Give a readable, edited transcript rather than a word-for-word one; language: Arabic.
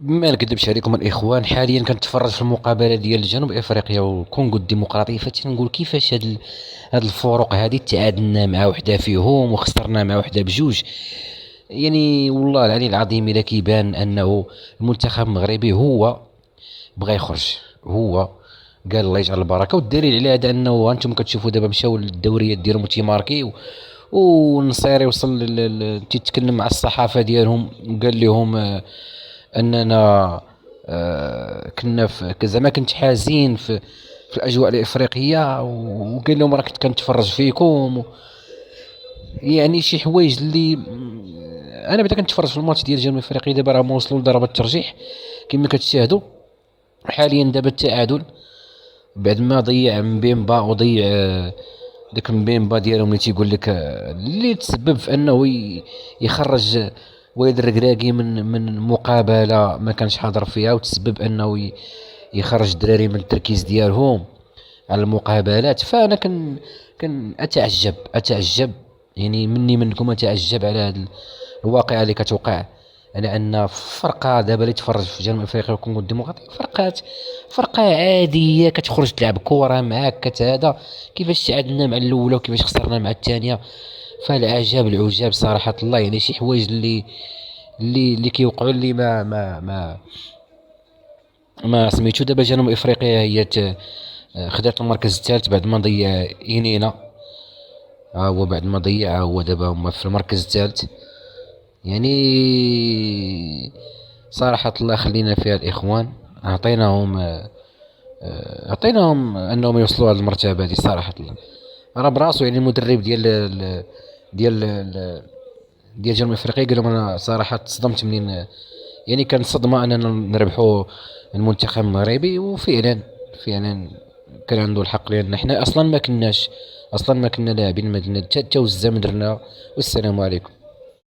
ما نكذبش عليكم الاخوان، حاليا كنتفرج في المقابله ديال جنوب افريقيا والكونغو الديمقراطيه، فتنقول كيفاش هاد الفروق هادي تعادلنا مع وحده فيهم وخسرنا مع وحده بجوج. يعني والله العلي العظيم الا كيبان انه المنتخب المغربي هو بغى يخرج، هو قال الله يجعل البركه. والدليل على هذا انه انتم كتشوفوا دابا مشاو للدوريات ديالهم تيماركيو، والنصيري وصل تيتكلم مع الصحافه ديالهم وقال لهم اننا كنا في زعما كنت حازين في الاجواء الافريقيه، وقال لهم راه كنت كنتفرج فيكم. يعني شي حوايج اللي انا بعدا كنتفرج في الماتش ديال جنوب افريقيا، دابا راه وصلوا لضربه الترجيح كما كتشاهدوا. حاليا دابا التعادل بعد ما ضيع مبيمبا وضيع داك مبيمبا ديالهم اللي تيقول لك اللي تسبب في انه يخرج ويد الركراكي من مقابله ما كانش حاضر فيها، وتسبب انه يخرج الدراري من التركيز ديالهم على المقابلات. فانا كن اتعجب يعني مني منكم اتعجب على هذه الواقعه اللي كتوقع، على ان فرقه دابا اللي تفرج في جنوب افريقيا والكونغو الديمقراطيه فرقه عاديه كتخرج تلعب كره معاك كتهذا، كيفاش تعادلنا مع الاولى وكيفاش خسرنا مع الثانيه. فالعجاب العجاب صراحه الله، يعني شي حوايج اللي كيوقعوا لي ما سميتو. دابا جنوب افريقيا هي خدات المركز الثالث بعد ما ضيع ينينا، ها هو بعد ما ضيع هو دابا هما في المركز الثالث. يعني صراحة الله خلينا فيها الإخوان، أعطيناهم أنهم يوصلوا هذه المرتبة هذه صراحة الله. راه براسو يعني المدرب ديال ديال جنوب افريقيا قال لهم انا صراحه تصدمت منين، يعني كان صدمه اننا نربحوا المنتخب المغربي. وفعلا فعلا كان عنده الحق، لان احنا اصلا ما كنا لاعبين، ما درنا حتى وزه ما درنا. والسلام عليكم.